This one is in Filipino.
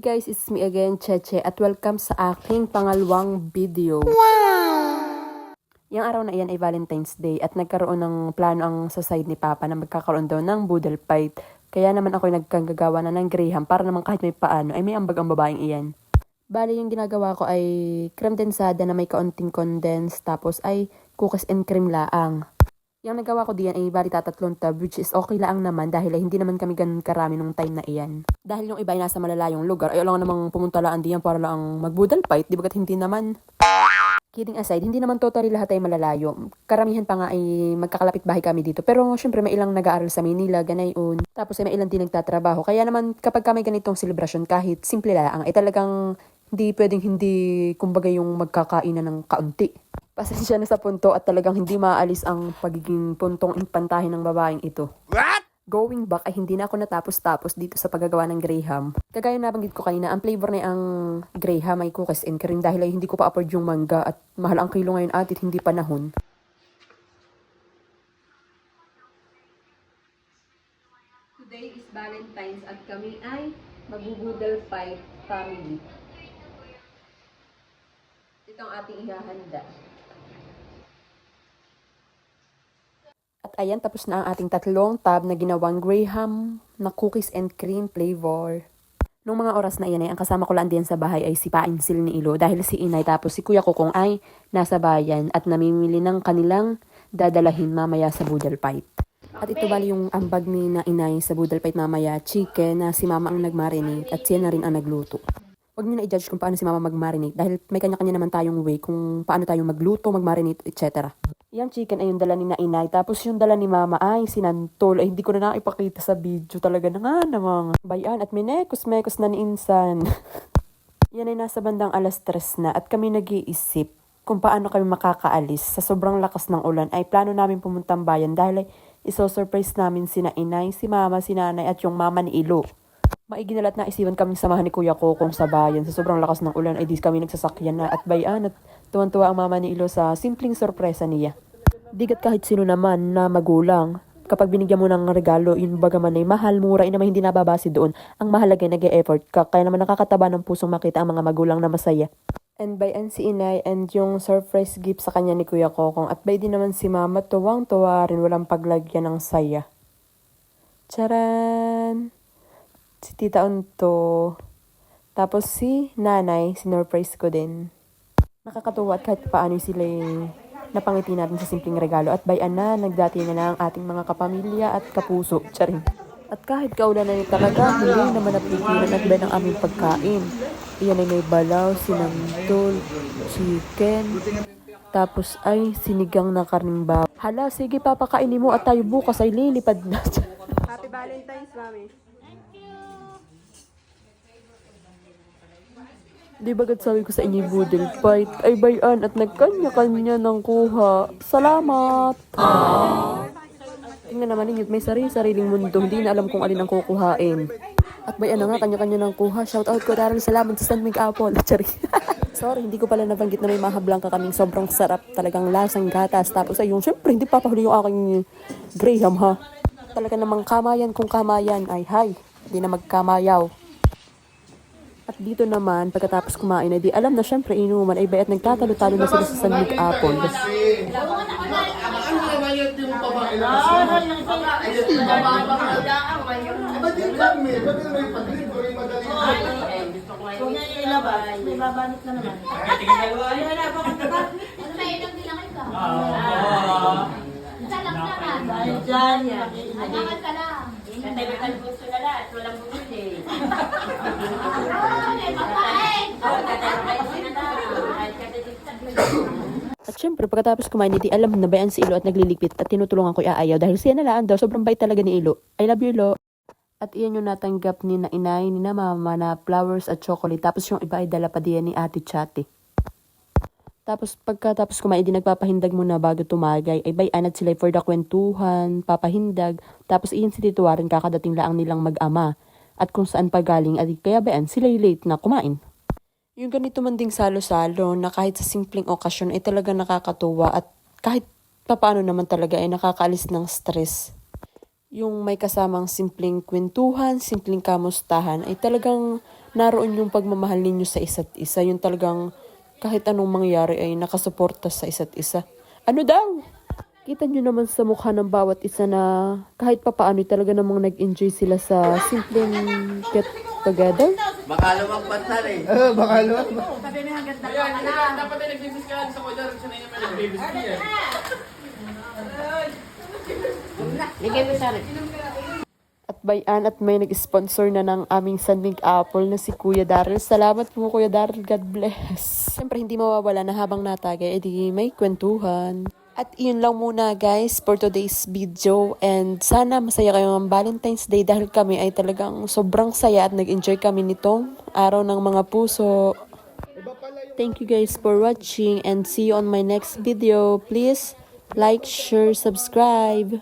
guys, it's me again, Cheche, at welcome sa aking pangalawang video. Yung araw na iyan ay Valentine's Day at nagkaroon ng plano ang sa side ni Papa na magkakaroon daw ng boodle fight. Kaya naman ako nagkagagawa na ng graham para naman kahit may paano ay may ambag ang babaeng iyan. Bali yung ginagawa ko ay creme densada na may kaunting condense tapos ay cookies and cream laang. Yung nagawa ko diyan ay bali 3 tab, which is okay lang naman dahil ay hindi naman kami ganun karami nung time na iyan. Dahil yung iba ay nasa malalayong lugar, ay alam namang pumunta lang diyan para lang mag-boodle fight, di bagat hindi naman. Kidding aside, hindi naman totally lahat ay malalayo. Karamihan pa nga ay magkakalapit bahay kami dito. Pero syempre may ilang nag-aaral sa Manila, ganayon. Tapos ay may ilang din nagtatrabaho. Kaya naman kapag kami ganitong celebration, kahit simple lang, ay talagang hindi pwedeng hindi, kumbaga yung magkakainan ng kaunti. Pasensya na sa punto at talagang hindi maalis ang pagiging puntong impantahin ng babaeng ito. What? Going back ay hindi na ako natapos-tapos dito sa paggagawa ng graham. Kagaya nabanggit ko kanina, ang flavor na ang graham ay cookies and cream dahil ay hindi ko pa afford yung mangga at mahal ang kilo ngayon at hindi panahon. Today is Valentine's at kami ay mag-boodle fight family. Ito ang ating ihahanda. At ayan, tapos na ang ating 3 tab na ginawang graham na cookies and cream flavor. Nung mga oras na iyan ay ang kasama ko lang din sa bahay ay si Painsil ni Ilo dahil si Inay tapos si Kuya Kokong ay nasa bayan at namimili ng kanilang dadalahin mamaya sa boodle fight. At ito bali yung ambag ni na Inay sa boodle fight mamaya, chicken na si Mama ang nagmarinate at siya na rin ang nagluto. Huwag niyo na i-judge kung paano si Mama mag-marinate dahil may kanya-kanya naman tayong way kung paano tayo magluto, mag-marinate, etc. Yung chicken ay yung dala ni na Inay. Tapos yung dala ni Mama ay sinantol. Ay hindi ko na naipakita sa video. Talaga na nga namang bayan at minekos-mekos na ni Insan. Yan ay nasa bandang 3:00 na at kami nag-iisip kung paano kami makakaalis. Sa sobrang lakas ng ulan ay plano namin pumuntang bayan dahil ay iso-surprise namin sina Inay, si Mama, si Nanay at yung Mama ni Ilo. Maigi na lahat na isiwan kami samahan ni Kuya Kokong sa bayan. Sa sobrang lakas ng ulan ay di kami nagsasakyan na at bayan at tuwan-tuwa ang Mama ni Ilo sa simpleng sorpresa niya. Digat kahit sino naman na magulang, kapag binigyan mo ng regalo, yun bagaman ay mahal, mura, naman hindi nababase doon. Ang mahalaga ay nag-e-effort ka, kaya naman nakakataba ng pusong makita ang mga magulang na masaya. And bayan si Inay and yung surprise gift sa kanya ni Kuya Kokong at bay din naman si Mama, tuwang-tuwa rin, walang paglagyan ng saya. Charan! Si Tita Unto. Tapos si Nanay, sinurprise ko din. Nakakatuwa at kahit paano sila napangiti natin sa simpleng regalo at bayan na nagdati na ang ating mga kapamilya at kapuso. Charing. At kahit kaulan na talaga, hindi naman napigilan at ng aming pagkain. Iyan ay may balaw, sinantol, chicken, tapos ay sinigang na karning baboy. Hala, sige papakainin mo at tayo bukas ay lilipad na. Happy Valentine's, Mami. Di bagat sabi ko sa inyo boodle fight ay bayan at nagkanya-kanya ng kuha. Salamat! Tingnan naman ninyo, may sariling mundo. Hindi na alam kung alin ang kukuhain. At bayan na nga, kanya-kanya ng kuha. Shoutout ko daral salamat sa San Miguel Apple. Sorry, hindi ko pala nabanggit na may mahablang kaming sobrang sarap. Talagang lasang gatas. Tapos ayun, syempre hindi papahuli yung aking graham ha. Talaga namang kamayan kung kamayan ay hay. Hindi na magkamayaw. At dito naman, pagkatapos kumain, ay di alam na syempre inuman ay bayat nagtatalo-talo na sila sa San Miguel Apple. At syempre, pagkatapos kumain, hindi alam na bayan si Ilo at nagliligpit at tinutulungan ko iayaw dahil siya nalaan daw. Sobrang bait talaga ni Ilo. I love you, Ilo. At iyan yung natanggap ni na Inay, ni na Mama na flowers at chocolate. Tapos yung iba ay dala pa diyan ni Ate Chati. Tapos pagkatapos kumain, di nagpapahindag muna bago tumagay. Ay bayan at sila for the kwentuhan, papahindag. Tapos iyan si Tito Warren kakadating laang nilang mag-ama. At kung saan pa galing, at kaya bayan sila late na kumain. Yung ganito man ding salo-salo na kahit sa simpleng okasyon ay talaga nakakatuwa at kahit papaano naman talaga ay nakakaalis ng stress. Yung may kasamang simpleng kwentuhan, simpleng kamustahan ay talagang naroon yung pagmamahal ninyo sa isa't isa. Yung talagang kahit anong mangyari ay nakasuporta sa isa't isa. Ano daw? Kita nyo naman sa mukha ng bawat isa na kahit papaano talaga namang nag-enjoy sila sa simpleng get together. Baka lumagpat na rin. Baka luwag. Dapat ay nagbibis ka sa kodar. Siya na yung may nagbibis ka yan. At bayan at may nag-sponsor na ng aming Sandwich Apple na si Kuya Daryl. Salamat po Kuya Daryl. God bless. Siyempre hindi mawawala na habang natagay, edi may kwentuhan. At iyon lang muna guys for today's video. And sana masaya kayo ng Valentine's Day dahil kami ay talagang sobrang saya at nag-enjoy kami nitong araw ng mga puso. Thank you guys for watching and see you on my next video. Please like, share, subscribe.